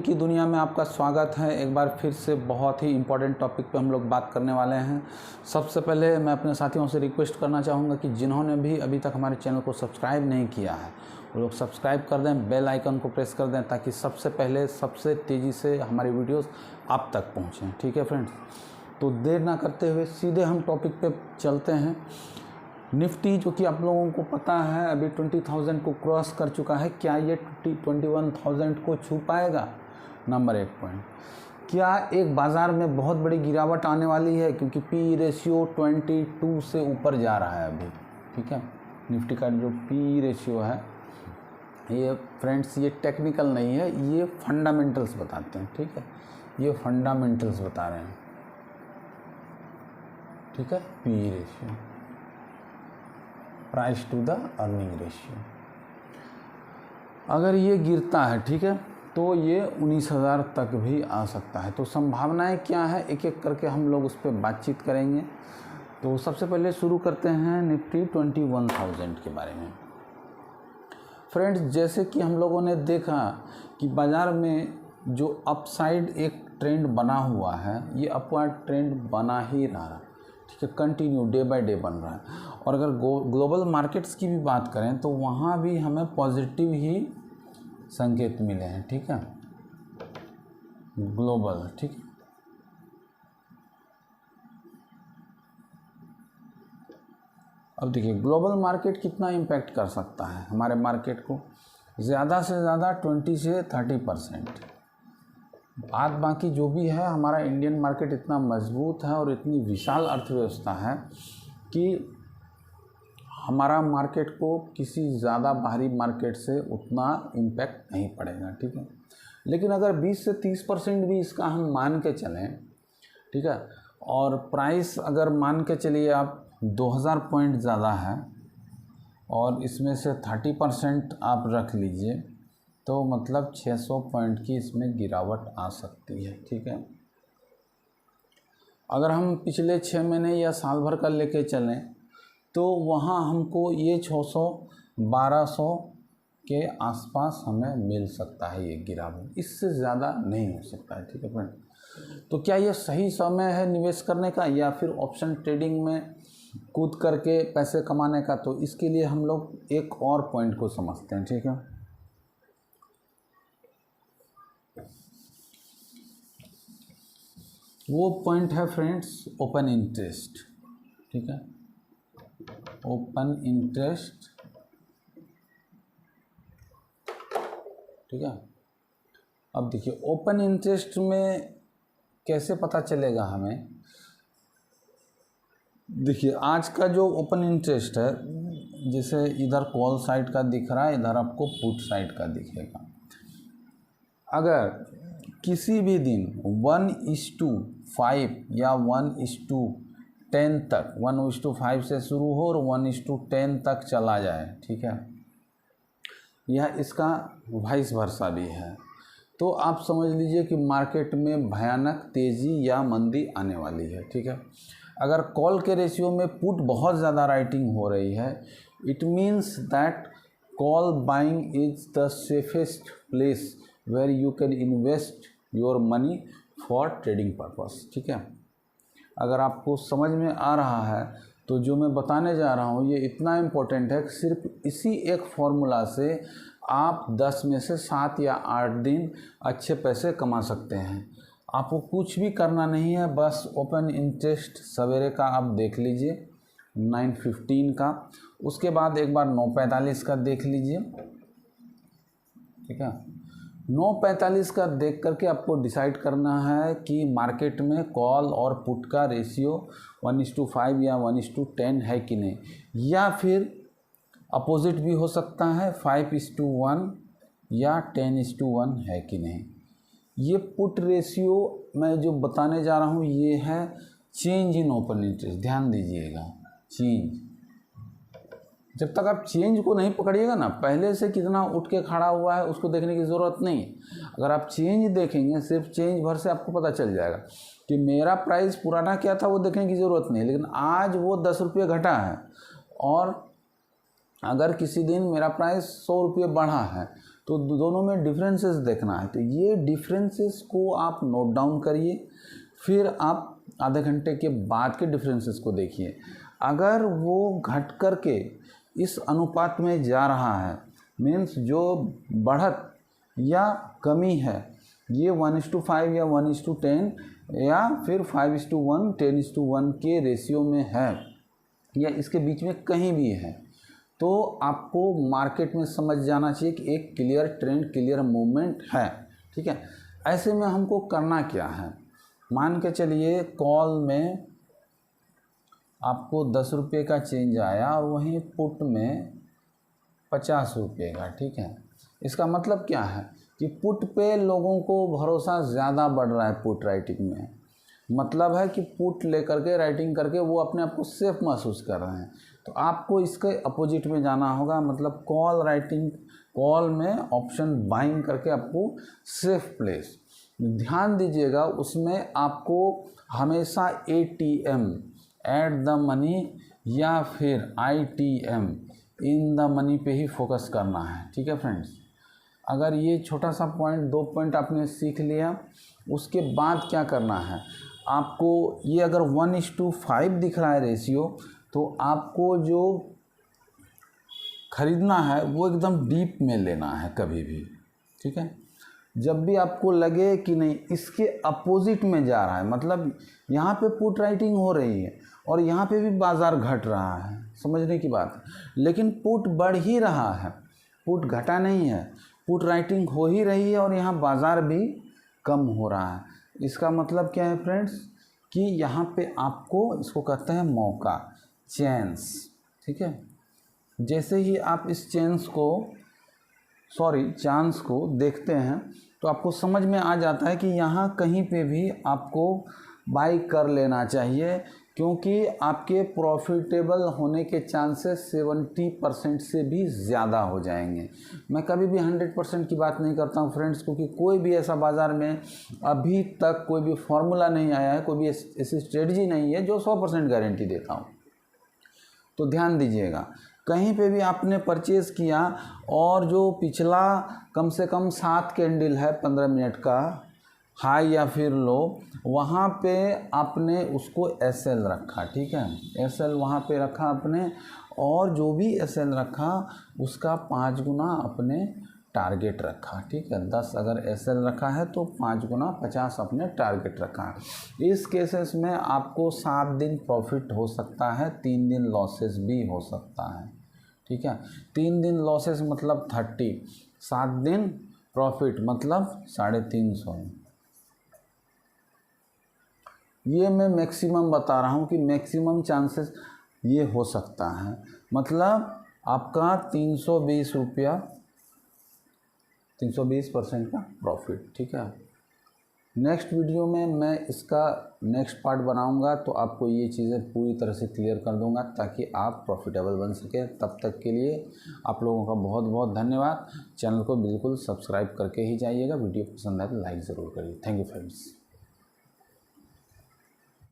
की दुनिया में आपका स्वागत है। एक बार फिर से बहुत ही इम्पोर्टेंट टॉपिक पे हम लोग बात करने वाले हैं। सबसे पहले मैं अपने साथियों से रिक्वेस्ट करना चाहूँगा कि जिन्होंने भी अभी तक हमारे चैनल को सब्सक्राइब नहीं किया है वो लोग सब्सक्राइब कर दें, बेल आइकन को प्रेस कर दें ताकि सबसे पहले सबसे तेज़ी से हमारी वीडियोस आप तक पहुँचें। ठीक है फ्रेंड्स, तो देर ना करते हुए सीधे हम टॉपिक पे चलते हैं। निफ्टी जो कि आप लोगों को पता है अभी 20,000 को क्रॉस कर चुका है। क्या ये 21,000 को छू पाएगा? नंबर 1 पॉइंट, क्या एक बाज़ार में बहुत बड़ी गिरावट आने वाली है क्योंकि पी रेशियो 22 से ऊपर जा रहा है अभी। ठीक है, निफ्टी का जो पी रेशियो है ये फ्रेंड्स ये टेक्निकल नहीं है, ये फंडामेंटल्स बताते हैं। ठीक है, ये फंडामेंटल्स बता रहे हैं। ठीक है, P ratio, price to the earning ratio, अगर ये गिरता है ठीक है तो ये 19,000 तक भी आ सकता है। तो संभावनाएं क्या है एक एक करके हम लोग उस पर बातचीत करेंगे। तो सबसे पहले शुरू करते हैं निफ्टी 21,000 के बारे में। फ्रेंड्स, जैसे कि हम लोगों ने देखा कि बाज़ार में जो अपसाइड एक ट्रेंड बना हुआ है, ये अपवर्ड ट्रेंड बना ही रहा है। ठीक है, कंटिन्यू डे बाय डे बन रहा है। और अगर ग्लोबल मार्केट्स की भी बात करें तो वहाँ भी हमें पॉजिटिव ही संकेत मिले हैं। ठीक है, ग्लोबल, ठीक है। अब देखिए ग्लोबल मार्केट कितना इम्पैक्ट कर सकता है हमारे मार्केट को, ज़्यादा से ज़्यादा 20 से 30%। बात बाकी जो भी है, हमारा इंडियन मार्केट इतना मजबूत है और इतनी विशाल अर्थव्यवस्था है कि हमारा मार्केट को किसी ज़्यादा बाहरी मार्केट से उतना इम्पैक्ट नहीं पड़ेगा। ठीक है, लेकिन अगर 20 से 30% भी इसका हम मान के चलें, ठीक है, और प्राइस अगर मान के चलिए आप 2,000 पॉइंट ज़्यादा है और इसमें से 30% आप रख लीजिए तो मतलब 600 पॉइंट की इसमें गिरावट आ सकती है। ठीक है, अगर हम पिछले 6 महीने या साल भर का लेके चलें तो वहाँ हमको ये 600-1200 के आसपास हमें मिल सकता है ये गिरावट, इससे ज़्यादा नहीं हो सकता है। ठीक है फ्रेंड, तो क्या ये सही समय है निवेश करने का या फिर ऑप्शन ट्रेडिंग में कूद करके पैसे कमाने का? तो इसके लिए हम लोग एक और पॉइंट को समझते हैं। ठीक है, वो पॉइंट है फ्रेंड्स ओपन इंटरेस्ट। ठीक है, ओपन इंटरेस्ट। ठीक है, अब देखिए ओपन इंटरेस्ट में कैसे पता चलेगा हमें। देखिए आज का जो ओपन इंटरेस्ट है, जैसे इधर कॉल साइड का दिख रहा है, इधर आपको पुट साइड का दिखेगा। अगर किसी भी दिन 1:5 या 1:10 तक, 1:5 से शुरू हो और 1:10 तक चला जाए, ठीक है, यह इसका वाइस वर्सा भी है, तो आप समझ लीजिए कि मार्केट में भयानक तेज़ी या मंदी आने वाली है। ठीक है, अगर कॉल के रेशियो में पुट बहुत ज़्यादा राइटिंग हो रही है, it means that call buying is the safest place where you can invest your money for trading purpose. ठीक है, अगर आपको समझ में आ रहा है तो जो मैं बताने जा रहा हूँ ये इतना इम्पोर्टेंट है कि सिर्फ इसी एक फॉर्मूला से आप 10 में से 7 या 8 दिन अच्छे पैसे कमा सकते हैं। आपको कुछ भी करना नहीं है, बस ओपन इंटरेस्ट सवेरे का आप देख लीजिए 9:15 का, उसके बाद एक बार 9:45 का देख लीजिए। ठीक है, 9:45 का देख करके आपको डिसाइड करना है कि मार्केट में कॉल और पुट का रेशियो 1:5 या 1:10 है कि नहीं, या फिर अपोजिट भी हो सकता है 5:1 या 10:1 है कि नहीं। ये पुट रेशियो मैं जो बताने जा रहा हूँ ये है चेंज इन ओपन इंटरेस्ट। ध्यान दीजिएगा, चेंज, जब तक आप चेंज को नहीं पकड़िएगा ना, पहले से कितना उठ के खड़ा हुआ है उसको देखने की ज़रूरत नहीं। अगर आप चेंज देखेंगे, सिर्फ चेंज भर से आपको पता चल जाएगा कि मेरा प्राइस पुराना क्या था वो देखने की ज़रूरत नहीं, लेकिन आज वो 10 रुपये घटा है। और अगर किसी दिन मेरा प्राइस 100 रुपये बढ़ा है तो दोनों में डिफरेंसेस देखना है। तो ये डिफरेंसेस को आप नोट डाउन करिए, फिर आप आधे घंटे के बाद के डिफरेंसेस को देखिए। अगर वो घट कर के इस अनुपात में जा रहा है, मीन्स जो बढ़त या कमी है ये 1:5 या 1:10 या फिर 5:1 10:1 के रेशियो में है या इसके बीच में कहीं भी है, तो आपको मार्केट में समझ जाना चाहिए कि एक क्लियर ट्रेंड, क्लियर मूवमेंट है। ठीक है, ऐसे में हमको करना क्या है, मान के चलिए कॉल में आपको 10 रुपये का चेंज आया और वहीं पुट में 50 रुपये का। ठीक है, इसका मतलब क्या है कि पुट पे लोगों को भरोसा ज़्यादा बढ़ रहा है। पुट राइटिंग में मतलब है कि पुट लेकर के राइटिंग करके वो अपने आप को सेफ महसूस कर रहे हैं। तो आपको इसके अपोजिट में जाना होगा, मतलब कॉल राइटिंग, कॉल में ऑप्शन बाइंग करके आपको सेफ प्लेस। ध्यान दीजिएगा, उसमें आपको हमेशा ATM एट द मनी या फिर ITM इन द मनी पे ही फोकस करना है। ठीक है फ्रेंड्स, अगर ये छोटा सा पॉइंट, 2 पॉइंट आपने सीख लिया, उसके बाद क्या करना है आपको, ये अगर 1:5 दिख रहा है रेशियो, तो आपको जो खरीदना है वो एकदम डीप में लेना है कभी भी। ठीक है, जब भी आपको लगे कि नहीं इसके अपोजिट में जा रहा है, मतलब यहाँ पे पुट राइटिंग हो रही है और यहाँ पे भी बाज़ार घट रहा है, समझने की बात है, लेकिन पुट बढ़ ही रहा है, पुट घटा नहीं है, पुट राइटिंग हो ही रही है और यहाँ बाज़ार भी कम हो रहा है। इसका मतलब क्या है फ्रेंड्स कि यहाँ पे आपको, इसको कहते हैं मौका, चांस। ठीक है, जैसे ही आप इस चांस को देखते हैं तो आपको समझ में आ जाता है कि यहाँ कहीं पे भी आपको बाई कर लेना चाहिए, क्योंकि आपके प्रॉफिटेबल होने के चांसेस 70% से भी ज़्यादा हो जाएंगे। मैं कभी भी 100% की बात नहीं करता हूँ फ्रेंड्स, क्योंकि कोई भी ऐसा बाज़ार में अभी तक कोई भी फॉर्मूला नहीं आया है, कोई भी ऐसी स्ट्रेटजी नहीं है जो 100% गारंटी देता हूँ। तो ध्यान दीजिएगा, कहीं पे भी आपने परचेज़ किया और जो पिछला कम से कम 7 कैंडल है 15 मिनट का हाई या फिर लो, वहाँ पे आपने उसको SL रखा। ठीक है, SL वहाँ पे रखा आपने, और जो भी SL रखा उसका 5 गुना अपने टारगेट रखा। ठीक है, 10 अगर SL रखा है तो 5 गुना 50 अपने टारगेट रखा। इस केसेस में आपको 7 दिन प्रॉफिट हो सकता है, 3 दिन लॉसेस भी हो सकता है। ठीक है, 3 दिन लॉसेस मतलब 30, 7 दिन प्रॉफिट मतलब 350। ये मैं मैक्सिमम बता रहा हूँ कि मैक्सिमम चांसेस ये हो सकता है, मतलब आपका 320 रुपया, 320% का प्रॉफिट। ठीक है, नेक्स्ट वीडियो में मैं इसका नेक्स्ट पार्ट बनाऊंगा, तो आपको ये चीज़ें पूरी तरह से क्लियर कर दूंगा ताकि आप प्रॉफिटेबल बन सकें। तब तक के लिए आप लोगों का बहुत बहुत धन्यवाद। चैनल को बिल्कुल सब्सक्राइब करके ही जाइएगा, वीडियो पसंद आए तो लाइक ज़रूर करिए। Thank you friends.